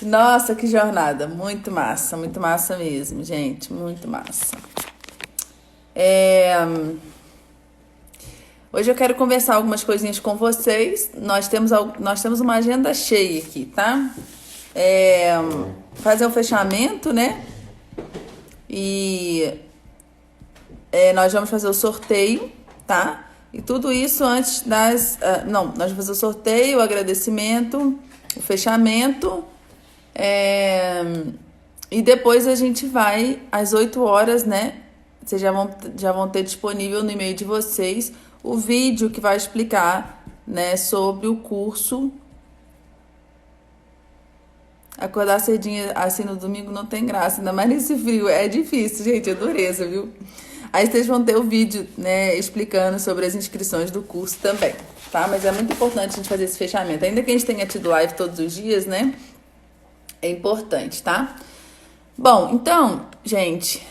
Nossa, que jornada. Muito massa mesmo, gente. Muito massa. Hoje eu quero conversar algumas coisinhas com vocês. Nós temos uma agenda cheia aqui, tá? Fazer um fechamento, né? E nós vamos fazer o sorteio, tá? E tudo isso antes das... nós vamos fazer o sorteio, o agradecimento, o fechamento. E depois a gente vai às 8 horas, né? Vocês já vão ter disponível no e-mail de vocês o vídeo que vai explicar, né, sobre o curso. Acordar cedinho assim no domingo não tem graça, ainda mais nesse frio. É difícil, gente, é dureza, viu? Aí vocês vão ter o vídeo, né, explicando sobre as inscrições do curso também, tá? Mas é muito importante a gente fazer esse fechamento. Ainda que a gente tenha tido live todos os dias, né? É importante, tá? Bom, então, gente,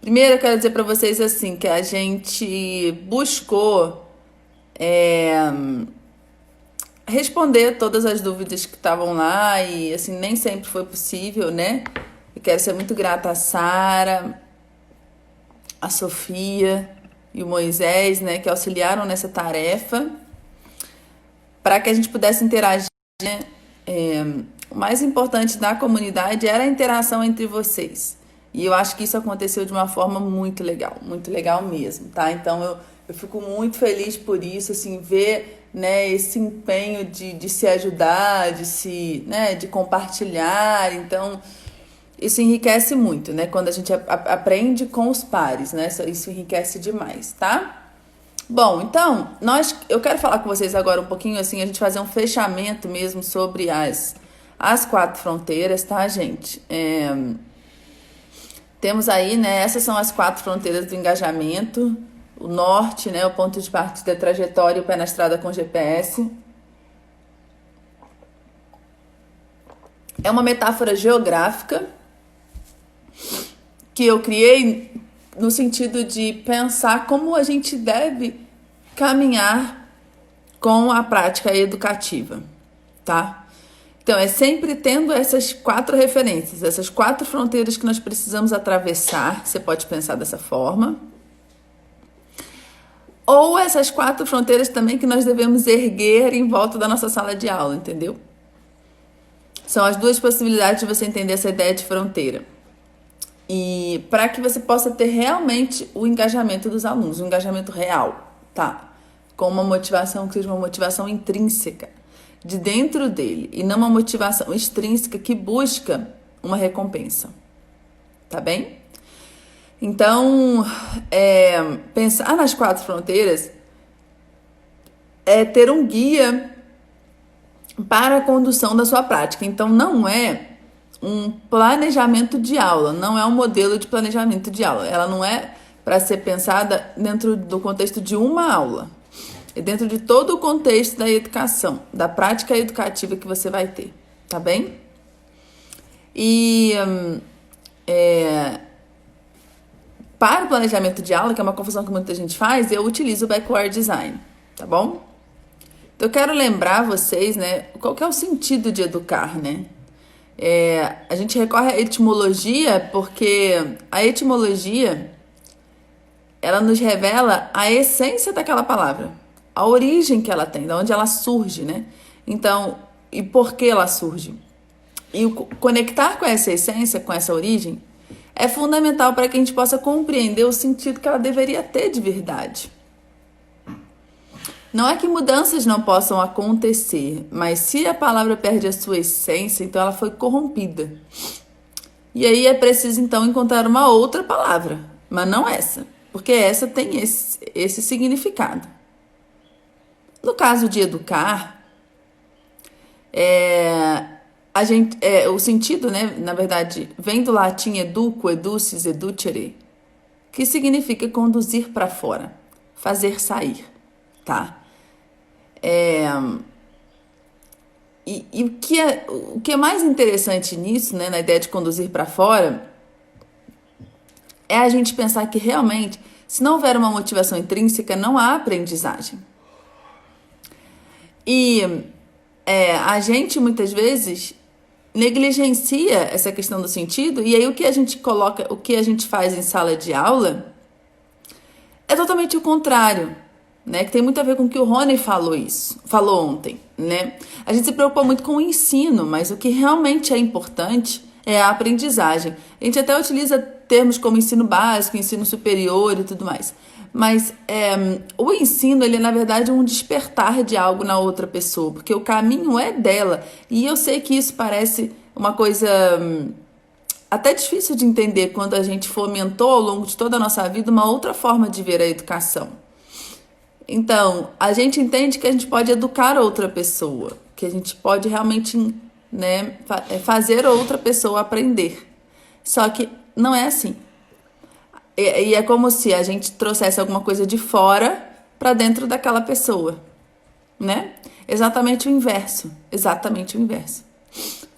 primeiro eu quero dizer pra vocês assim, que a gente buscou responder todas as dúvidas que estavam lá e, assim, nem sempre foi possível, né? Eu quero ser muito grata a Sara, a Sofia e o Moisés, né, que auxiliaram nessa tarefa para que a gente pudesse interagir, né? O mais importante da comunidade era a interação entre vocês. E eu acho que isso aconteceu de uma forma muito legal mesmo, tá? Então eu fico muito feliz por isso, assim, ver, né, esse empenho de se ajudar, de compartilhar. Então, isso enriquece muito, né? Quando a gente aprende com os pares, né? Isso enriquece demais, tá? Bom, então, eu quero falar com vocês agora um pouquinho, assim, a gente fazer um fechamento mesmo sobre as 4 fronteiras, tá, gente? Temos aí, né, essas são as 4 fronteiras do engajamento. O norte, né, o ponto de partida, a trajetória, o pé na estrada com GPS. É uma metáfora geográfica que eu criei no sentido de pensar como a gente deve caminhar com a prática educativa, tá? Então, é sempre tendo essas 4 referências, essas 4 fronteiras que nós precisamos atravessar, você pode pensar dessa forma. Ou essas 4 fronteiras também que nós devemos erguer em volta da nossa sala de aula, entendeu? São as 2 possibilidades de você entender essa ideia de fronteira. E para que você possa ter realmente o engajamento dos alunos, o engajamento real, tá? Com uma motivação que seja uma motivação intrínseca, de dentro dele, e não uma motivação extrínseca que busca uma recompensa, tá bem? Então, pensar nas 4 fronteiras é ter um guia para a condução da sua prática. Então, não é um planejamento de aula, não é um modelo de planejamento de aula. Ela não é para ser pensada dentro do contexto de uma aula. É dentro de todo o contexto da educação, da prática educativa que você vai ter, tá bem? E para o planejamento de aula, que é uma confusão que muita gente faz, eu utilizo o backward design, tá bom? Então, eu quero lembrar vocês, né, qual que é o sentido de educar, né? A gente recorre à etimologia porque a etimologia, ela nos revela a essência daquela palavra, a origem que ela tem, de onde ela surge, né? Então, e por que ela surge? E conectar com essa essência, com essa origem, é fundamental para que a gente possa compreender o sentido que ela deveria ter de verdade. Não é que mudanças não possam acontecer, mas se a palavra perde a sua essência, então ela foi corrompida. E aí é preciso, então, encontrar uma outra palavra, mas não essa, porque essa tem esse significado. No caso de educar, o sentido, né, na verdade, vem do latim educo, educis, educere, que significa conduzir para fora, fazer sair, tá? E o que é mais interessante nisso, né, na ideia de conduzir para fora, é a gente pensar que realmente, se não houver uma motivação intrínseca, não há aprendizagem. E a gente muitas vezes negligencia essa questão do sentido, e aí o que a gente coloca, o que a gente faz em sala de aula é totalmente o contrário, né? Que tem muito a ver com o que o Rony falou ontem, né? A gente se preocupa muito com o ensino, mas o que realmente é importante é a aprendizagem. A gente até utiliza termos como ensino básico, ensino superior e tudo mais. Mas o ensino, ele é na verdade um despertar de algo na outra pessoa, porque o caminho é dela. E eu sei que isso parece uma coisa até difícil de entender quando a gente fomentou ao longo de toda a nossa vida uma outra forma de ver a educação. Então, a gente entende que a gente pode educar outra pessoa, que a gente pode realmente, né, fazer outra pessoa aprender. Só que não é assim. E é como se a gente trouxesse alguma coisa de fora para dentro daquela pessoa, né? Exatamente o inverso. Exatamente o inverso.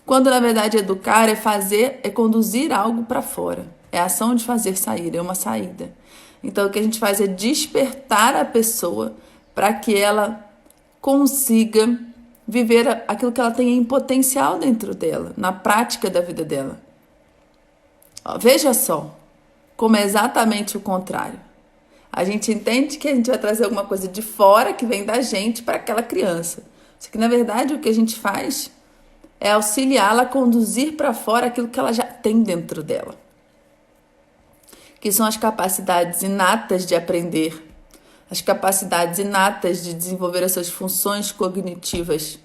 Quando, na verdade, educar é conduzir algo para fora. É a ação de fazer sair, é uma saída. Então, o que a gente faz é despertar a pessoa para que ela consiga viver aquilo que ela tem em potencial dentro dela, na prática da vida dela. Ó, veja só como é exatamente o contrário. A gente entende que a gente vai trazer alguma coisa de fora que vem da gente para aquela criança. Só que, na verdade, o que a gente faz é auxiliá-la a conduzir para fora aquilo que ela já tem dentro dela, que são as capacidades inatas de aprender, as capacidades inatas de desenvolver as suas funções cognitivas,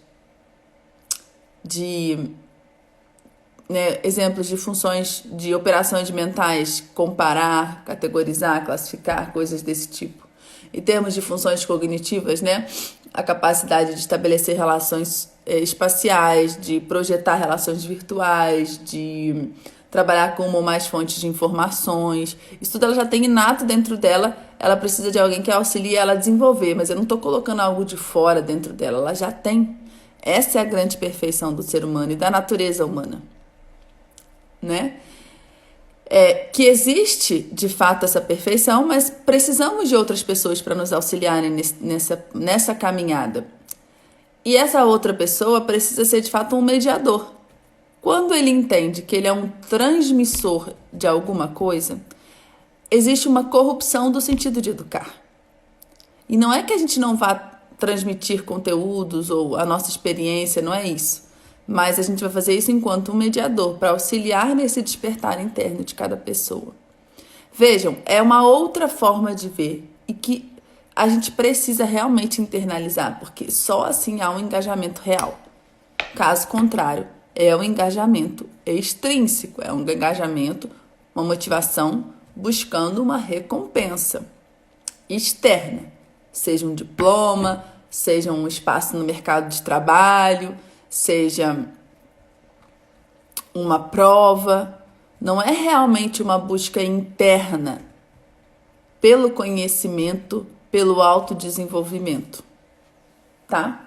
exemplos de funções de operações mentais, comparar, categorizar, classificar, coisas desse tipo. Em termos de funções cognitivas, né, a capacidade de estabelecer relações espaciais, de projetar relações virtuais, de trabalhar com uma ou mais fontes de informações. Isso tudo ela já tem inato dentro dela, ela precisa de alguém que auxilie ela a desenvolver, mas eu não estou colocando algo de fora dentro dela, ela já tem. Essa é a grande perfeição do ser humano e da natureza humana, né? Que existe, de fato, essa perfeição, mas precisamos de outras pessoas para nos auxiliarem nessa caminhada. E essa outra pessoa precisa ser, de fato, um mediador. Quando ele entende que ele é um transmissor de alguma coisa, existe uma corrupção do sentido de educar. E não é que a gente não vá transmitir conteúdos ou a nossa experiência, não é isso. Mas a gente vai fazer isso enquanto um mediador, para auxiliar nesse despertar interno de cada pessoa. Vejam, é uma outra forma de ver e que a gente precisa realmente internalizar, porque só assim há um engajamento real. Caso contrário, é um engajamento extrínseco, é um engajamento, uma motivação buscando uma recompensa externa, seja um diploma, seja um espaço no mercado de trabalho, seja uma prova. Não é realmente uma busca interna pelo conhecimento, pelo autodesenvolvimento, tá?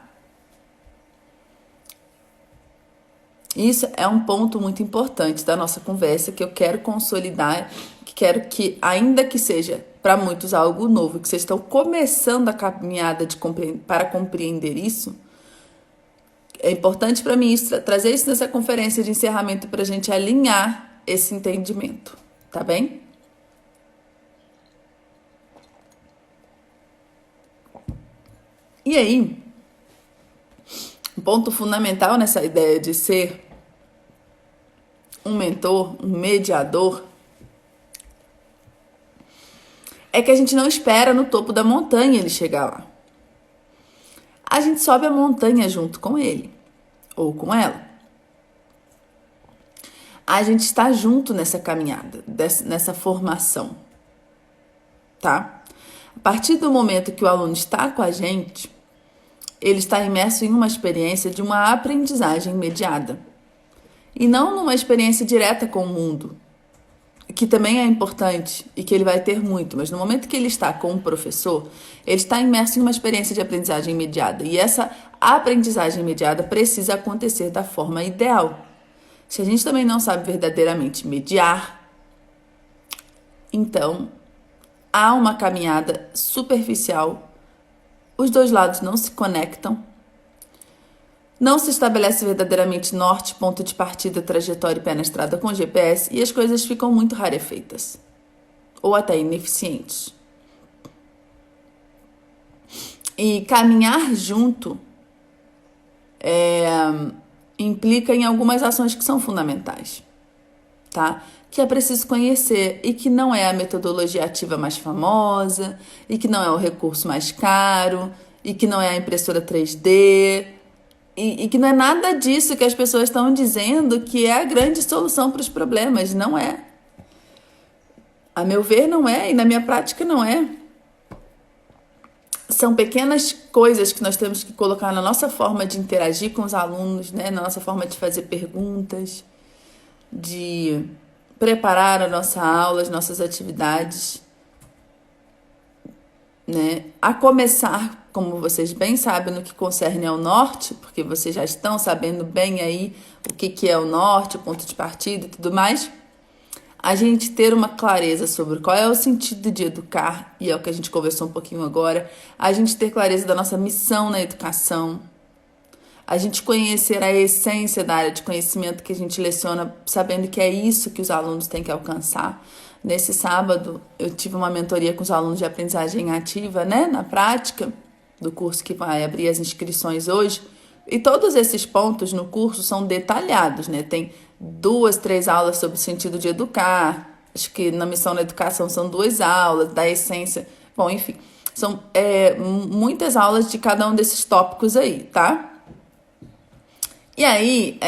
Isso é um ponto muito importante da nossa conversa que eu quero consolidar, que quero que, ainda que seja para muitos algo novo, que vocês estão começando a caminhada para compreender isso, é importante para mim trazer isso nessa conferência de encerramento para a gente alinhar esse entendimento, tá bem? E aí, um ponto fundamental nessa ideia de ser um mentor, um mediador, é que a gente não espera no topo da montanha ele chegar lá. A gente sobe a montanha junto com ele, ou com ela. A gente está junto nessa caminhada, nessa formação, tá? A partir do momento que o aluno está com a gente, ele está imerso em uma experiência de uma aprendizagem mediada. E não numa experiência direta com o mundo, que também é importante e que ele vai ter muito, mas no momento que ele está com o professor, ele está imerso em uma experiência de aprendizagem mediada. E essa aprendizagem mediada precisa acontecer da forma ideal. Se a gente também não sabe verdadeiramente mediar, então há uma caminhada superficial, os dois lados não se conectam, Não se estabelece verdadeiramente norte, ponto de partida, trajetória e pé na estrada com GPS e as coisas ficam muito rarefeitas ou até ineficientes. E caminhar junto implica em algumas ações que são fundamentais, tá? Que é preciso conhecer e que não é a metodologia ativa mais famosa, e que não é o recurso mais caro, e que não é a impressora 3D, e que não é nada disso que as pessoas estão dizendo que é a grande solução para os problemas. Não é. A meu ver, não é, e na minha prática não é. São pequenas coisas que nós temos que colocar na nossa forma de interagir com os alunos, né? Na nossa forma de fazer perguntas, de preparar a nossa aula, as nossas atividades, né? A começar, como vocês bem sabem, no que concerne ao norte, porque vocês já estão sabendo bem aí o que é o norte, o ponto de partida e tudo mais, a gente ter uma clareza sobre qual é o sentido de educar, e é o que a gente conversou um pouquinho agora, a gente ter clareza da nossa missão na educação, a gente conhecer a essência da área de conhecimento que a gente leciona, sabendo que é isso que os alunos têm que alcançar. Nesse sábado, eu tive uma mentoria com os alunos de aprendizagem ativa, né, na prática, do curso que vai abrir as inscrições hoje, e todos esses pontos no curso são detalhados, né, tem 2, 3 aulas sobre o sentido de educar, acho que na missão na educação são 2 aulas, da essência, bom, enfim, são muitas aulas de cada um desses tópicos aí, tá? E aí,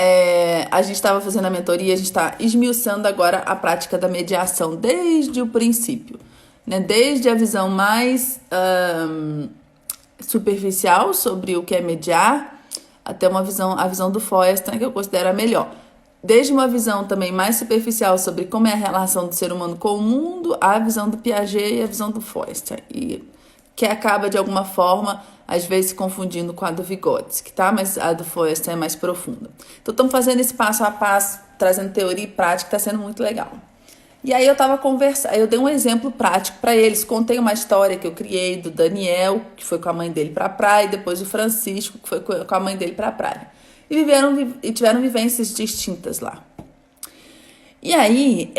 a gente estava fazendo a mentoria, a gente está esmiuçando agora a prática da mediação desde o princípio, né? Desde a visão mais superficial sobre o que é mediar, até a visão do Foerster, que eu considero a melhor. Desde uma visão também mais superficial sobre como é a relação do ser humano com o mundo, a visão do Piaget e a visão do Foerster, e que acaba, de alguma forma, às vezes se confundindo com a do Vygotsky, tá? Mas a do Foerster é mais profunda. Então, estamos fazendo esse passo a passo, trazendo teoria e prática, está sendo muito legal. E aí eu estava conversando, eu dei um exemplo prático para eles, contei uma história que eu criei do Daniel, que foi com a mãe dele para a praia, e depois do Francisco, que foi com a mãe dele para a praia. E tiveram vivências distintas lá. E aí,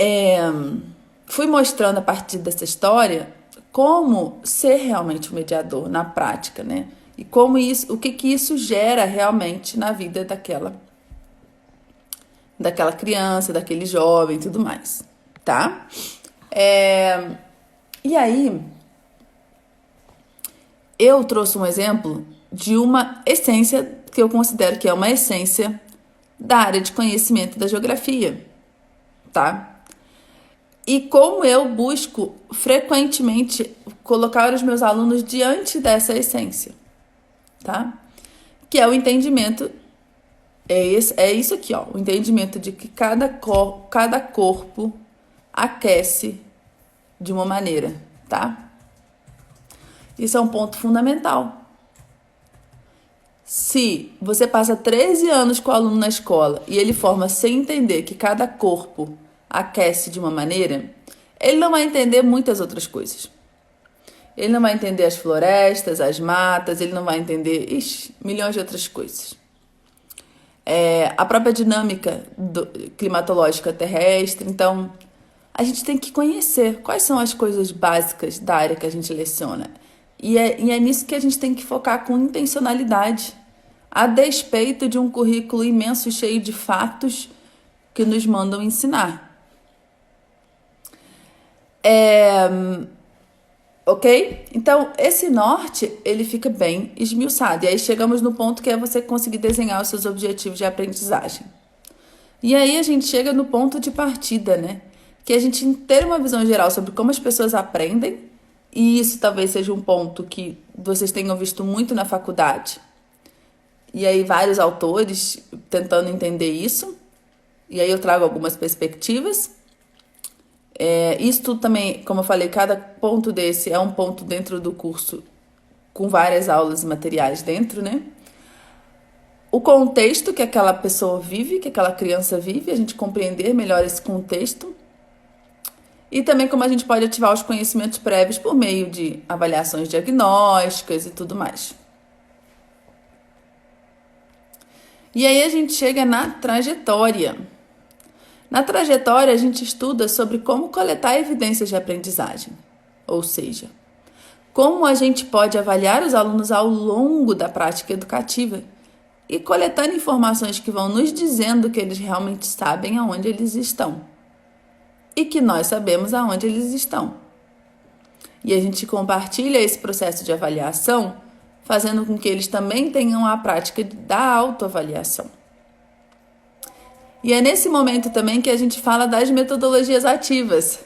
fui mostrando a partir dessa história como ser realmente um mediador na prática, né? E como isso, o que isso gera realmente na vida daquela criança, daquele jovem e tudo mais, tá? E aí, eu trouxe um exemplo de uma essência que eu considero que é uma essência da área de conhecimento da geografia, tá? E como eu busco frequentemente colocar os meus alunos diante dessa essência, tá? Que é o entendimento, é isso aqui, ó, o entendimento de que cada corpo aquece de uma maneira, tá? Isso é um ponto fundamental. Se você passa 13 anos com o aluno na escola e ele forma sem entender que cada corpo aquece de uma maneira, ele não vai entender muitas outras coisas. Ele não vai entender as florestas, as matas, ele não vai entender milhões de outras coisas. A própria dinâmica climatológica terrestre. Então, a gente tem que conhecer quais são as coisas básicas da área que a gente leciona. E é nisso que a gente tem que focar com intencionalidade, a despeito de um currículo imenso e cheio de fatos que nos mandam ensinar. Ok? Então, esse norte, ele fica bem esmiuçado. E aí chegamos no ponto que é você conseguir desenhar os seus objetivos de aprendizagem. E aí a gente chega no ponto de partida, né? Que é a gente ter uma visão geral sobre como as pessoas aprendem, e isso talvez seja um ponto que vocês tenham visto muito na faculdade. E aí vários autores tentando entender isso. E aí eu trago algumas perspectivas. Isso tudo também, como eu falei, cada ponto desse é um ponto dentro do curso com várias aulas e materiais dentro, né? O contexto que aquela pessoa vive, que aquela criança vive, a gente compreender melhor esse contexto. E também como a gente pode ativar os conhecimentos prévios por meio de avaliações diagnósticas e tudo mais. E aí a gente chega na trajetória. Na trajetória, a gente estuda sobre como coletar evidências de aprendizagem, ou seja, como a gente pode avaliar os alunos ao longo da prática educativa e coletando informações que vão nos dizendo que eles realmente sabem aonde eles estão e que nós sabemos aonde eles estão. E a gente compartilha esse processo de avaliação, fazendo com que eles também tenham a prática da autoavaliação. E é nesse momento também que a gente fala das metodologias ativas,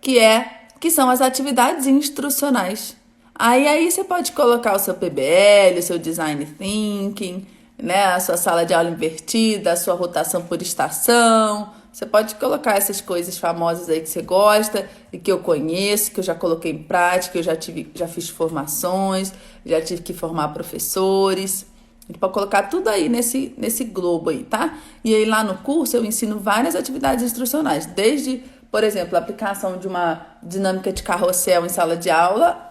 que são as atividades instrucionais. Aí você pode colocar o seu PBL, o seu Design Thinking, né, a sua sala de aula invertida, a sua rotação por estação. Você pode colocar essas coisas famosas aí que você gosta e que eu conheço, que eu já coloquei em prática, eu já fiz formações, já tive que formar professores. A gente pode colocar tudo aí nesse globo aí, tá? E aí lá no curso eu ensino várias atividades instrucionais, desde, por exemplo, a aplicação de uma dinâmica de carrossel em sala de aula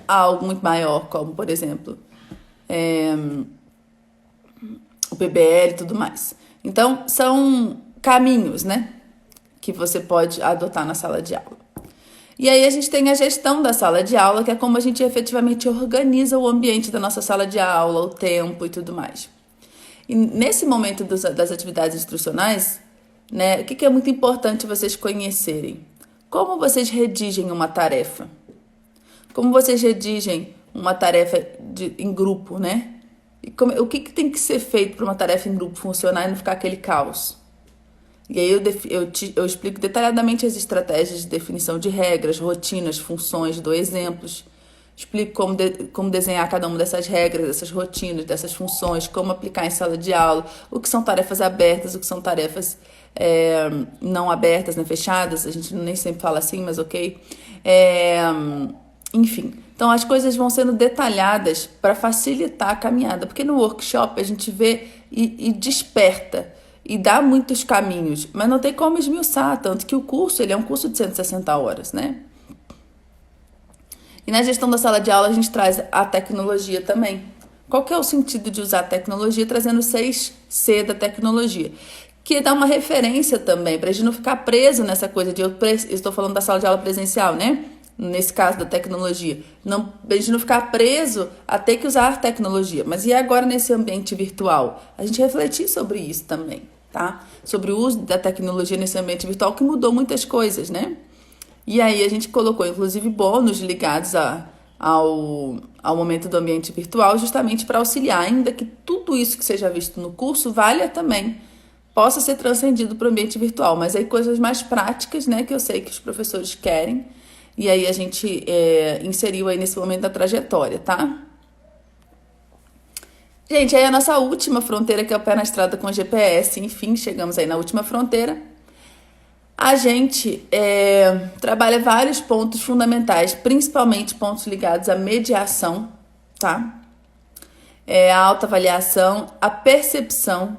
a algo muito maior, como, por exemplo, o PBL e tudo mais. Então, são caminhos, né, que você pode adotar na sala de aula. E aí a gente tem a gestão da sala de aula, que é como a gente efetivamente organiza o ambiente da nossa sala de aula, o tempo e tudo mais. E nesse momento das atividades instrucionais, né, o que é muito importante vocês conhecerem? Como vocês redigem uma tarefa? Como vocês redigem uma tarefa em grupo, né? E o que tem que ser feito para uma tarefa em grupo funcionar e não ficar aquele caos? E aí eu explico detalhadamente as estratégias de definição de regras, rotinas, funções, dou exemplos. Explico como desenhar cada uma dessas regras, dessas rotinas, dessas funções, como aplicar em sala de aula, o que são tarefas abertas, o que são tarefas não abertas, né, fechadas. A gente nem sempre fala assim, mas ok. Enfim, então as coisas vão sendo detalhadas para facilitar a caminhada, porque no workshop a gente vê e desperta e dá muitos caminhos, mas não tem como esmiuçar, tanto que o curso ele é um curso de 160 horas, né? E na gestão da sala de aula a gente traz a tecnologia também. Qual que é o sentido de usar a tecnologia? Trazendo 6C da tecnologia, que dá uma referência também, para a gente não ficar preso nessa coisa de eu estou falando da sala de aula presencial, né? Nesse caso da tecnologia, a gente não ficar preso a ter que usar tecnologia. Mas e agora nesse ambiente virtual? A gente refletir sobre isso também, tá? Sobre o uso da tecnologia nesse ambiente virtual, que mudou muitas coisas, né? E aí a gente colocou, inclusive, bônus ligados ao momento do ambiente virtual, justamente para auxiliar, ainda que tudo isso que seja visto no curso valha também, possa ser transcendido para o ambiente virtual. Mas aí coisas mais práticas, né, que eu sei que os professores querem. E aí a gente inseriu aí nesse momento da trajetória, tá? Gente, aí a nossa última fronteira, que é o pé na estrada com o GPS, enfim, chegamos aí na última fronteira. A gente trabalha vários pontos fundamentais, principalmente pontos ligados à mediação, tá? A autoavaliação, a percepção,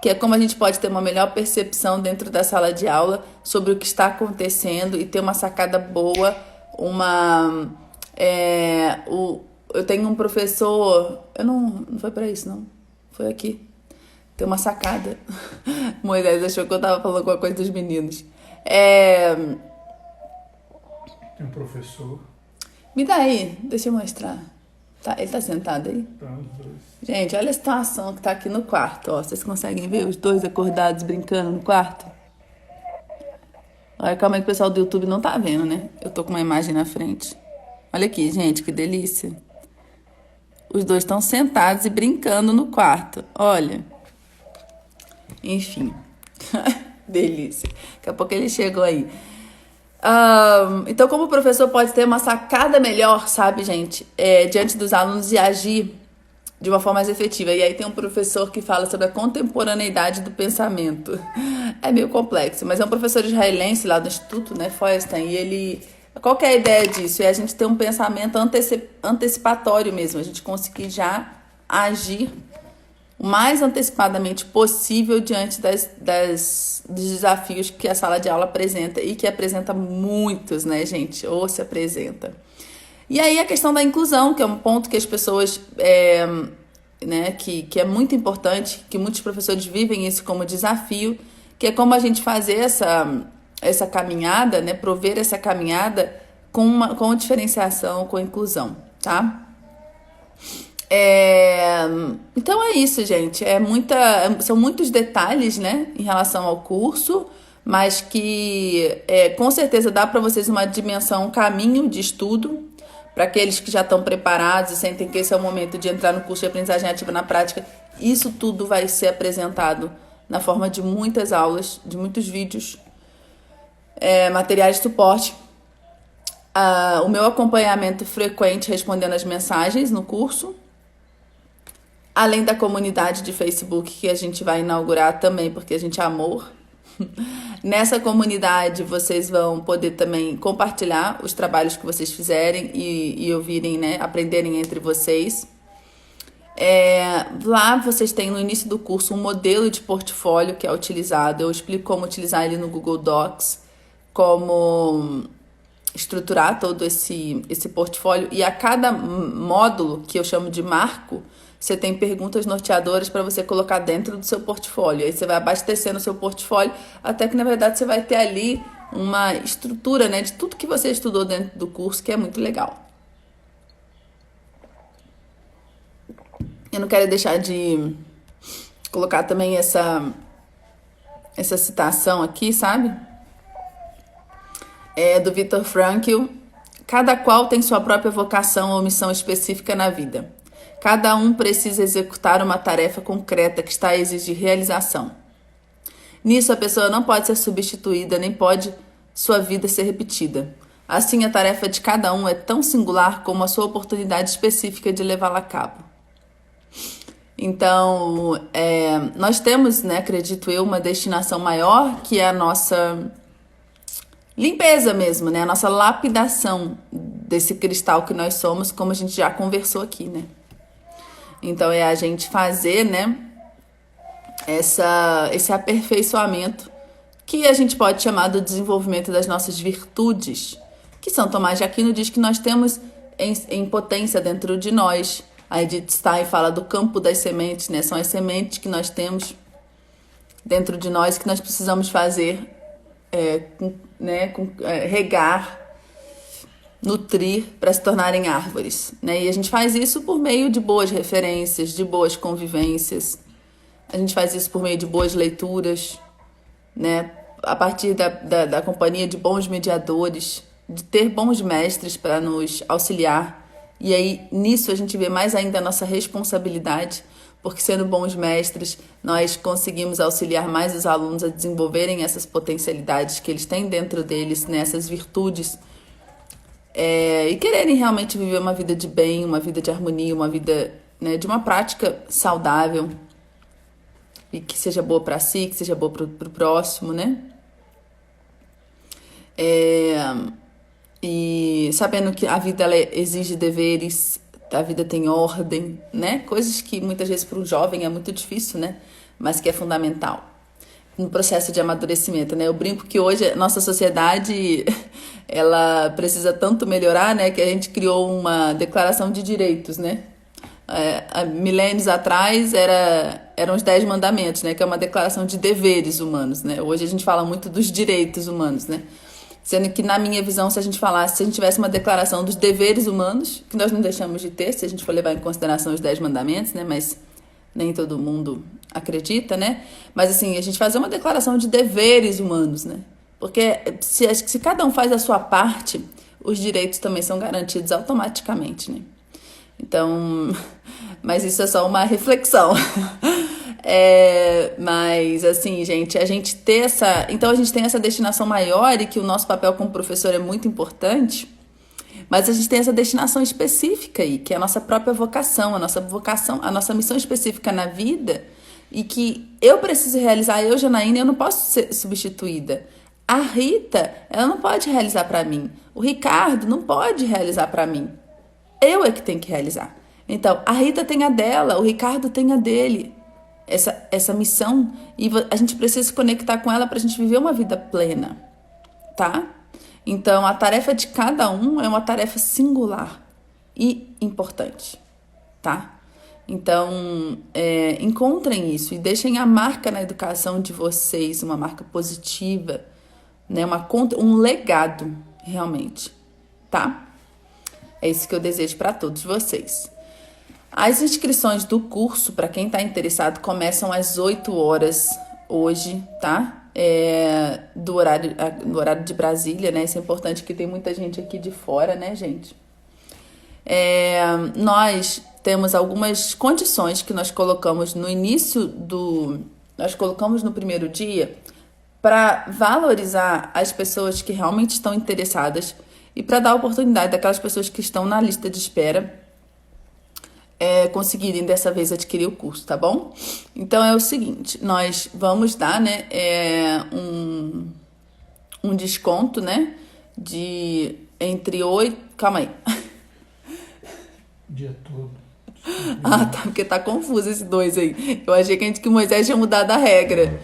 que é como a gente pode ter uma melhor percepção dentro da sala de aula sobre o que está acontecendo e ter uma sacada boa, eu tenho um professor, não foi para isso não, foi aqui, tem uma sacada. Moisés achou que eu tava falando alguma coisa dos meninos. Tem um professor. Me dá aí, deixa eu mostrar. Tá, ele tá sentado aí? Tá, os dois. Gente, olha a situação que tá aqui no quarto, ó. Vocês conseguem ver os dois acordados brincando no quarto? Olha, calma aí que o pessoal do YouTube não tá vendo, né? Eu tô com uma imagem na frente. Olha aqui, gente, que delícia. Os dois estão sentados e brincando no quarto. Olha. Enfim. Delícia. Daqui a pouco ele chegou aí. Então, como o professor pode ter uma sacada melhor, sabe, gente, diante dos alunos e agir de uma forma mais efetiva. E aí tem um professor que fala sobre a contemporaneidade do pensamento. É meio complexo, mas é um professor israelense lá do Instituto, né, Feuerstein, e ele... Qual que é a ideia disso? É a gente ter um pensamento antecipatório mesmo, a gente conseguir já agir o mais antecipadamente possível diante dos desafios que a sala de aula apresenta, e que apresenta muitos, né, gente? Ou se apresenta. E aí a questão da inclusão, que é um ponto que as pessoas né, que é muito importante, que muitos professores vivem isso como desafio, que é como a gente fazer essa caminhada, né, prover essa caminhada com diferenciação, com inclusão, tá? Então é isso, gente. São muitos detalhes, né, em relação ao curso, mas que com certeza dá para vocês uma dimensão, um caminho de estudo para aqueles que já estão preparados e sentem que esse é o momento de entrar no curso de aprendizagem ativa na prática. Isso tudo vai ser apresentado na forma de muitas aulas, de muitos vídeos, materiais de suporte. O meu acompanhamento frequente respondendo as mensagens no curso, além da comunidade de Facebook que a gente vai inaugurar também, porque a gente é amor. Nessa comunidade vocês vão poder também compartilhar os trabalhos que vocês fizerem e ouvirem, né, aprenderem entre vocês. Lá vocês têm no início do curso um modelo de portfólio que é utilizado. Eu explico como utilizar ele no Google Docs, como estruturar todo esse portfólio, e a cada módulo, que eu chamo de marco, você tem perguntas norteadoras para você colocar dentro do seu portfólio. Aí você vai abastecendo o seu portfólio até que, na verdade, você vai ter ali uma estrutura, né, de tudo que você estudou dentro do curso, que é muito legal. Eu não quero deixar de colocar também essa citação aqui, sabe? Do Viktor Frankl. Cada qual tem sua própria vocação ou missão específica na vida. Cada um precisa executar uma tarefa concreta que está a exigir realização. Nisso, a pessoa não pode ser substituída, nem pode sua vida ser repetida. Assim, a tarefa de cada um é tão singular como a sua oportunidade específica de levá-la a cabo. Então, nós temos, né, acredito eu, uma destinação maior, que é a nossa limpeza mesmo, né? A nossa lapidação desse cristal que nós somos, como a gente já conversou aqui, né? Então, é a gente fazer, né, esse aperfeiçoamento, que a gente pode chamar do desenvolvimento das nossas virtudes, que São Tomás de Aquino diz que nós temos em potência dentro de nós. A Edith Stein fala do campo das sementes, né? São as sementes que nós temos dentro de nós, que nós precisamos fazer, regar, nutrir para se tornarem árvores, né? E a gente faz isso por meio de boas referências, de boas convivências. A gente faz isso por meio de boas leituras, né? A partir da companhia de bons mediadores, de ter bons mestres para nos auxiliar. E aí, nisso, a gente vê mais ainda a nossa responsabilidade, porque sendo bons mestres, nós conseguimos auxiliar mais os alunos a desenvolverem essas potencialidades que eles têm dentro deles, né? Essas virtudes, e quererem realmente viver uma vida de bem, uma vida de harmonia, uma vida, né, de uma prática saudável e que seja boa para si, que seja boa para o próximo, né? E sabendo que a vida ela exige deveres, a vida tem ordem, né? Coisas que muitas vezes para um jovem é muito difícil, né? Mas que é fundamental no processo de amadurecimento, né? Eu brinco que hoje a nossa sociedade ela precisa tanto melhorar, né? Que a gente criou uma declaração de direitos, né? Há milênios atrás eram os 10 mandamentos, né? Que é uma declaração de deveres humanos, né? Hoje a gente fala muito dos direitos humanos, né? Sendo que, na minha visão, se a gente tivesse uma declaração dos deveres humanos, que nós não deixamos de ter, se a gente for levar em consideração os 10 mandamentos, né? Mas nem todo mundo acredita, né? Mas, assim, a gente fazer uma declaração de deveres humanos, né? Porque se cada um faz a sua parte, os direitos também são garantidos automaticamente, né? Então, mas isso é só uma reflexão. Mas, assim, gente, a gente tem essa destinação maior e que o nosso papel como professor é muito importante, mas a gente tem essa destinação específica aí, que é a nossa própria vocação, a nossa missão específica na vida e que eu preciso realizar. Eu, Janaína, eu não posso ser substituída. A Rita, ela não pode realizar para mim. O Ricardo não pode realizar para mim. Eu é que tenho que realizar. Então, a Rita tem a dela, o Ricardo tem a dele. Essa missão, e a gente precisa se conectar com ela para a gente viver uma vida plena, tá? Então, a tarefa de cada um é uma tarefa singular e importante, tá? Então, encontrem isso e deixem a marca na educação de vocês, uma marca positiva, né? Um legado, realmente, tá? É isso que eu desejo para todos vocês. As inscrições do curso, para quem está interessado, começam às 8 horas hoje, tá? No horário de Brasília, né? Isso é importante, que tem muita gente aqui de fora, né, gente? Nós temos algumas condições que nós colocamos no início nós colocamos no primeiro dia para valorizar as pessoas que realmente estão interessadas e para dar oportunidade daquelas pessoas que estão na lista de espera conseguirem dessa vez adquirir o curso, tá bom? Então é o seguinte, nós vamos dar, né, um desconto, né, de entre 8... Calma aí. Dia todo. Ah, tá, porque tá confuso esse 2 aí. Eu achei que Moisés tinha mudado a regra.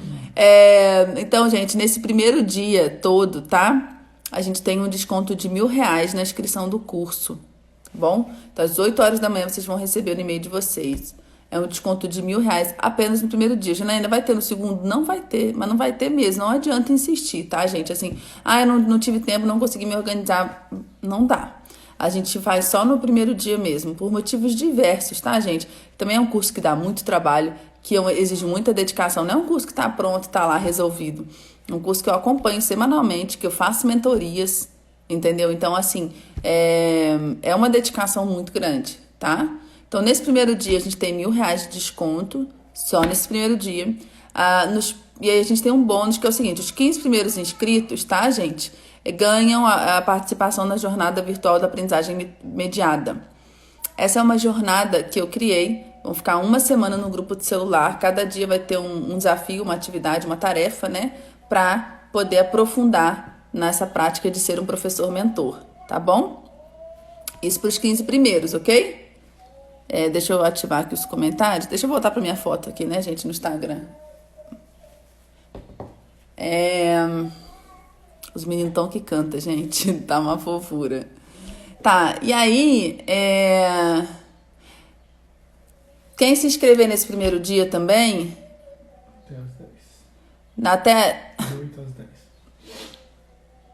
Então, gente, nesse primeiro dia todo, tá? A gente tem um desconto de R$1.000 na inscrição do curso, tá bom? Então, às 8 horas da manhã, vocês vão receber no e-mail de vocês. É um desconto de R$1.000 apenas no primeiro dia. Janaína, vai ter no segundo? Não vai ter, mas não vai ter mesmo. Não adianta insistir, tá, gente? Assim, eu não tive tempo, não consegui me organizar. Não dá. A gente faz só no primeiro dia mesmo, por motivos diversos, tá, gente? Também é um curso que dá muito trabalho, que exige muita dedicação. Não é um curso que tá pronto, tá lá resolvido. É um curso que eu acompanho semanalmente, que eu faço mentorias, entendeu? Então, assim, é uma dedicação muito grande, tá? Então, nesse primeiro dia, a gente tem R$1.000 de desconto, só nesse primeiro dia. E aí a gente tem um bônus, que é o seguinte, os 15 primeiros inscritos, tá, gente? Ganham a participação na jornada virtual da aprendizagem mediada. Essa é uma jornada que eu criei. Vão ficar uma semana no grupo de celular. Cada dia vai ter um desafio, uma atividade, uma tarefa, né? Para poder aprofundar nessa prática de ser um professor mentor, tá bom? Isso para os 15 primeiros, ok? Deixa eu ativar aqui os comentários. Deixa eu voltar para minha foto aqui, né, gente, no Instagram. Os meninos estão que canta, gente. Tá uma fofura. Tá, e aí, quem se inscrever nesse primeiro dia também... Até às 10. De 8 às 10.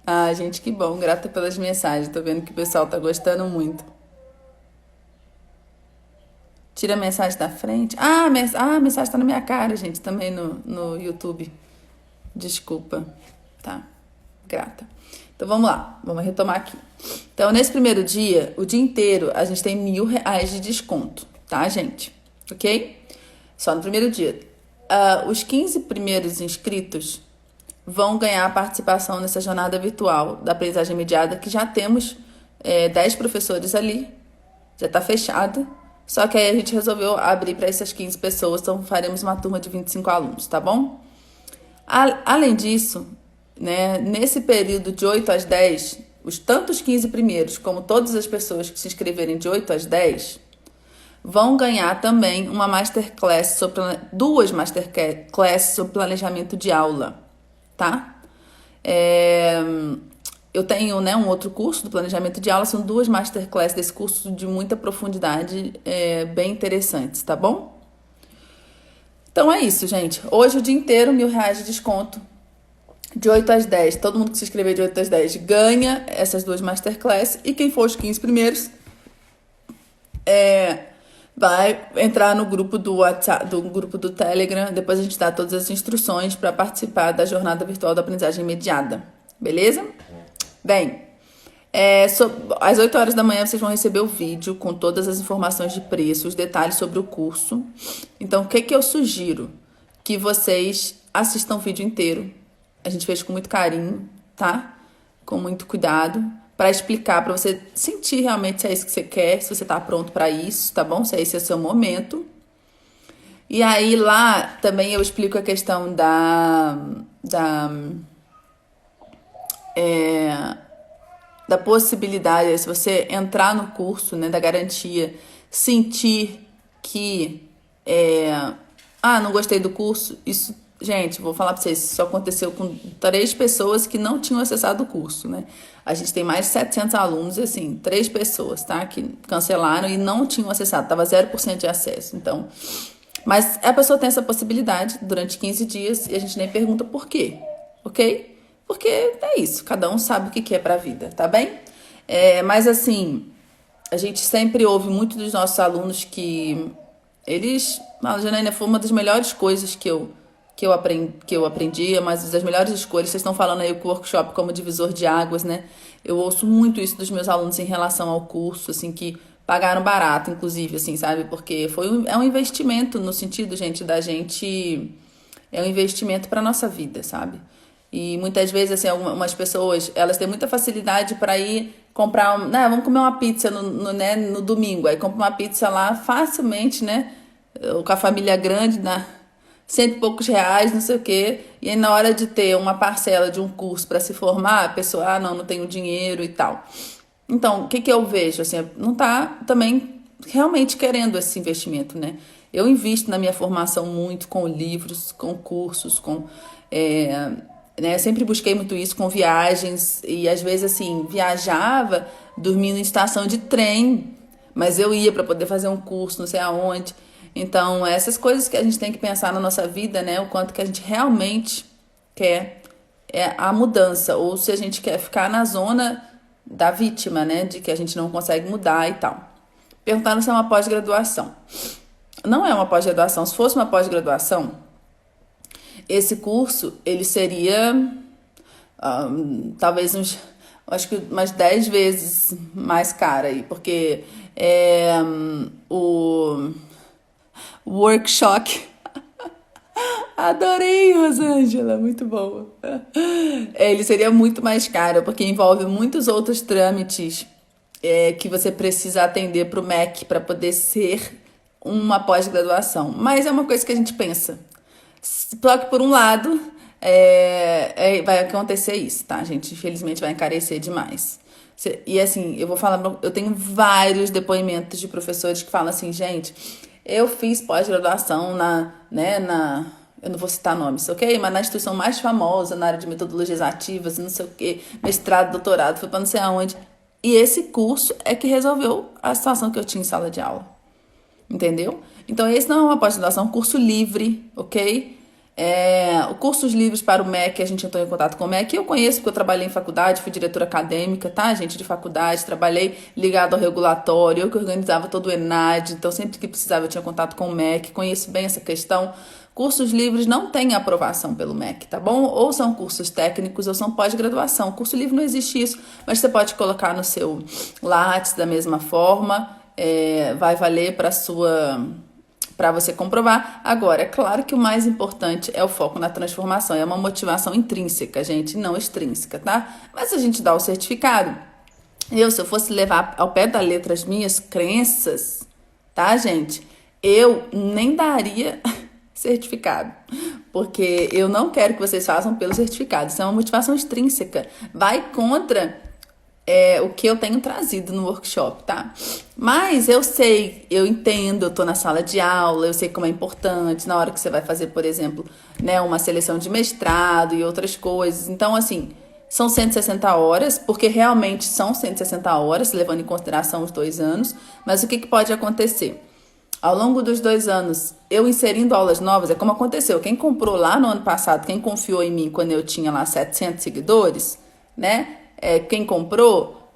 Ah, gente, que bom. Grata pelas mensagens. Tô vendo que o pessoal tá gostando muito. Tira a mensagem da frente. A mensagem tá na minha cara, gente, também no YouTube. Desculpa. Tá. Grata. Então, vamos lá. Vamos retomar aqui. Então, nesse primeiro dia, o dia inteiro, a gente tem R$1.000 de desconto. Tá, gente? Ok? Só no primeiro dia. Os 15 primeiros inscritos vão ganhar a participação nessa jornada virtual da aprendizagem mediada, que já temos 10 professores ali. Já tá fechado. Só que aí a gente resolveu abrir para essas 15 pessoas. Então, faremos uma turma de 25 alunos, tá bom? Além disso... né, nesse período de 8 às 10, tanto os 15 primeiros como todas as pessoas que se inscreverem de 8 às 10 vão ganhar também uma masterclass duas masterclasses sobre planejamento de aula, tá? Eu tenho, né, um outro curso do planejamento de aula, são duas masterclasses desse curso de muita profundidade, bem interessantes, tá bom? Então é isso, gente. Hoje o dia inteiro, R$1.000 de desconto. De 8 às 10, todo mundo que se inscrever de 8 às 10 ganha essas duas masterclasses. E quem for os 15 primeiros vai entrar no grupo do WhatsApp, do grupo do Telegram. Depois a gente dá todas as instruções para participar da jornada virtual da aprendizagem mediada. Beleza? Bem, às 8 horas da manhã vocês vão receber o vídeo com todas as informações de preço, os detalhes sobre o curso. Então, o que eu sugiro? Que vocês assistam o vídeo inteiro. A gente fez com muito carinho, tá? Com muito cuidado, para explicar, para você sentir realmente se é isso que você quer, se você tá pronto para isso, tá bom? Se esse é o seu momento. E aí lá também eu explico a questão da possibilidade, se você entrar no curso, né, da garantia, sentir que não gostei do curso, isso Gente, vou falar pra vocês, isso aconteceu com 3 pessoas que não tinham acessado o curso, né? A gente tem mais de 700 alunos, e assim, 3 pessoas, tá? Que cancelaram e não tinham acessado, tava 0% de acesso. Então, mas a pessoa tem essa possibilidade durante 15 dias e a gente nem pergunta por quê, ok? Porque é isso, cada um sabe o que é pra vida, tá bem? Mas assim, a gente sempre ouve muito dos nossos alunos que eles... A Janaína, foi uma das melhores coisas que eu aprendi, mas das melhores escolhas. Vocês estão falando aí o workshop como divisor de águas, né? Eu ouço muito isso dos meus alunos em relação ao curso, assim, que pagaram barato, inclusive, assim, sabe? Porque é um investimento no sentido, gente, da gente... É um investimento para nossa vida, sabe? E muitas vezes, assim, algumas pessoas, elas têm muita facilidade para ir comprar, vamos comer uma pizza no domingo. Aí compra uma pizza lá facilmente, né? Ou com a família grande, cento e poucos reais, não sei o quê. E aí na hora de ter uma parcela de um curso para se formar, a pessoa, não tenho dinheiro e tal. Então, o que eu vejo? Assim, não tá também realmente querendo esse investimento, né? Eu invisto na minha formação muito com livros, com cursos, né? Sempre busquei muito isso com viagens e às vezes assim, viajava dormindo em estação de trem, mas eu ia para poder fazer um curso, não sei aonde. Então, essas coisas que a gente tem que pensar na nossa vida, né? O quanto que a gente realmente quer a mudança, ou se a gente quer ficar na zona da vítima, né? De que a gente não consegue mudar e tal. Perguntaram se é uma pós-graduação. Não é uma pós-graduação. Se fosse uma pós-graduação, esse curso, ele seria talvez acho que umas 10 vezes mais caro aí, porque o workshop. Adorei, Rosângela, muito boa. Ele seria muito mais caro, porque envolve muitos outros trâmites que você precisa atender para o MEC para poder ser uma pós-graduação. Mas é uma coisa que a gente pensa. Só que por um lado, vai acontecer isso, tá, gente? Infelizmente vai encarecer demais. E assim, eu vou falar, eu tenho vários depoimentos de professores que falam assim, gente, eu fiz pós-graduação eu não vou citar nomes, ok? Mas na instituição mais famosa na área de metodologias ativas, não sei o quê, mestrado, doutorado, foi para não sei aonde. E esse curso é que resolveu a situação que eu tinha em sala de aula. Entendeu? Então, esse não é uma pós-graduação, é um curso livre, ok? Cursos livres para o MEC, a gente entrou em contato com o MEC. Eu conheço porque eu trabalhei em faculdade, fui diretora acadêmica, tá, gente, de faculdade, trabalhei ligado ao regulatório, eu que organizava todo o ENAD, então sempre que precisava eu tinha contato com o MEC, conheço bem essa questão. Cursos livres não têm aprovação pelo MEC, tá bom? Ou são cursos técnicos ou são pós-graduação. Curso livre não existe isso, mas você pode colocar no seu Lattes da mesma forma, vai valer para você comprovar. Agora, é claro que o mais importante é o foco na transformação, é uma motivação intrínseca, gente, não extrínseca, tá? Mas a gente dá o certificado. Se eu fosse levar ao pé da letra as minhas crenças, tá, gente? Eu nem daria certificado, porque eu não quero que vocês façam pelo certificado. Isso é uma motivação extrínseca, vai contra o que eu tenho trazido no workshop, tá? Mas eu sei, eu entendo, eu tô na sala de aula, eu sei como é importante na hora que você vai fazer, por exemplo, né, uma seleção de mestrado e outras coisas. Então, assim, são 160 horas, porque realmente são 160 horas, levando em consideração os 2 anos. Mas o que pode acontecer? Ao longo dos 2 anos, eu inserindo aulas novas, é como aconteceu. Quem comprou lá no ano passado, quem confiou em mim quando eu tinha lá 700 seguidores, né? Quem comprou,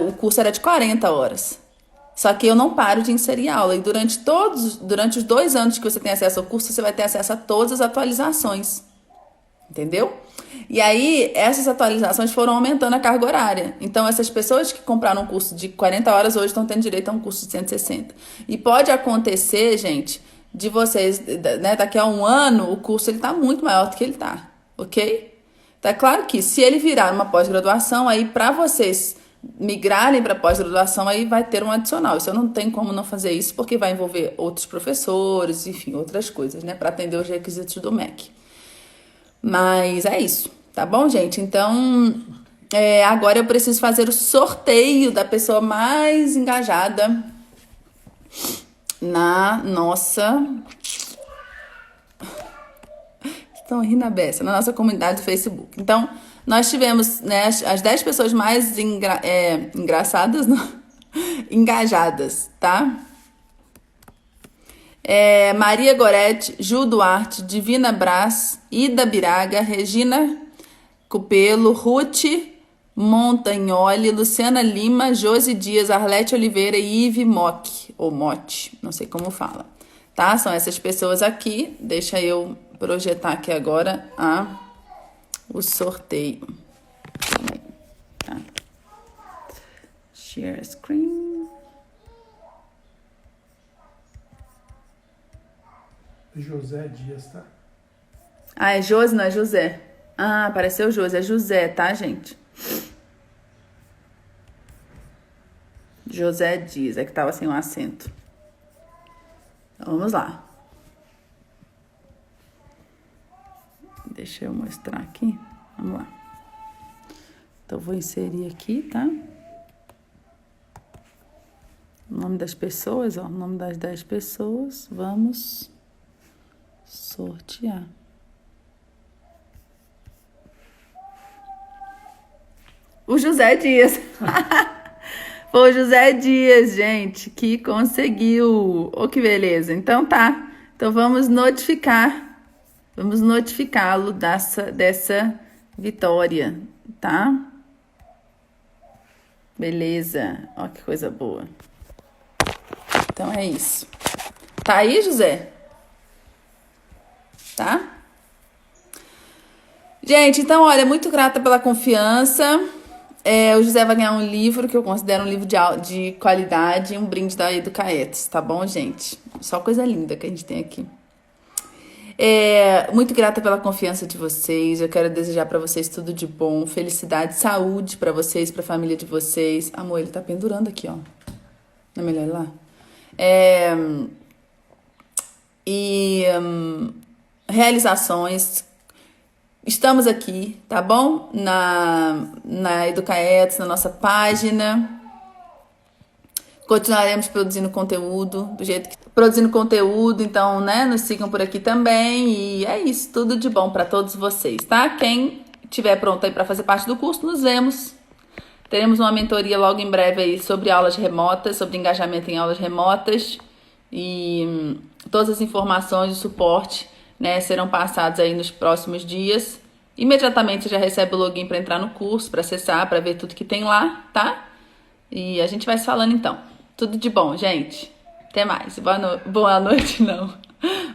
o curso era de 40 horas. Só que eu não paro de inserir aula. E durante os 2 anos que você tem acesso ao curso, você vai ter acesso a todas as atualizações. Entendeu? E aí, essas atualizações foram aumentando a carga horária. Então, essas pessoas que compraram um curso de 40 horas, hoje estão tendo direito a um curso de 160. E pode acontecer, gente, de vocês, né, daqui a 1 ano, o curso está muito maior do que ele está, ok? Então, é claro que se ele virar uma pós-graduação, aí para vocês migrarem para pós-graduação, aí vai ter um adicional. Isso eu não tenho como não fazer isso, porque vai envolver outros professores, enfim, outras coisas, né, para atender os requisitos do MEC. Mas é isso, tá bom, gente? Então, agora eu preciso fazer o sorteio da pessoa mais engajada na nossa... Estão rindo a beça na nossa comunidade do Facebook. Então, nós tivemos, né, as 10 pessoas mais engraçadas, não, engajadas, tá? Maria Gorete, Ju Duarte, Divina Brás, Ida Biraga, Regina Cupelo, Ruth Montagnoli, Luciana Lima, Josi Dias, Arlete Oliveira e Ive Mock, ou Mote, não sei como fala, tá? São essas pessoas aqui. Deixa eu projetar aqui agora o sorteio. Tá. Share screen. José Dias, tá? Ah, é Josi, não é José. Ah, apareceu Josi, é José, tá, gente? José Dias, é que tava sem um acento. Então, vamos lá. Deixa eu mostrar aqui. Vamos lá. Então, vou inserir aqui, tá? O nome das pessoas, ó. O nome das 10 pessoas. Vamos sortear. O José Dias. Foi o José Dias, gente, que conseguiu. Oh, que beleza. Então tá. Então vamos notificar. Vamos notificá-lo dessa vitória, tá? Beleza. Ó, que coisa boa. Então é isso. Tá aí, José? Tá? Gente, então, olha, muito grata pela confiança. O José vai ganhar um livro que eu considero um livro de qualidade, um brinde da Educaetos, tá bom, gente? Só coisa linda que a gente tem aqui. Muito grata pela confiança de vocês. Eu quero desejar pra vocês tudo de bom, felicidade, saúde pra vocês, pra família de vocês. Amor, ele tá pendurando aqui, ó. Não é melhor ir lá? Realizações. Estamos aqui, tá bom? Na Educaetos, na nossa página. Continuaremos produzindo conteúdo do jeito que produzindo conteúdo, então, né, nos sigam por aqui também. E é isso, tudo de bom para todos vocês, tá? Quem estiver pronto aí para fazer parte do curso, nos vemos. Teremos uma mentoria logo em breve aí sobre aulas remotas, sobre engajamento em aulas remotas. E todas as informações e suporte, né, serão passados aí nos próximos dias. Imediatamente você já recebe o login para entrar no curso, para acessar, para ver tudo que tem lá, tá? E a gente vai se falando então. Tudo de bom, gente. Até mais. Boa noite, não.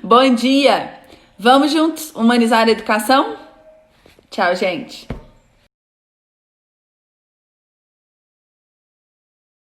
Bom dia. Vamos juntos humanizar a educação? Tchau, gente.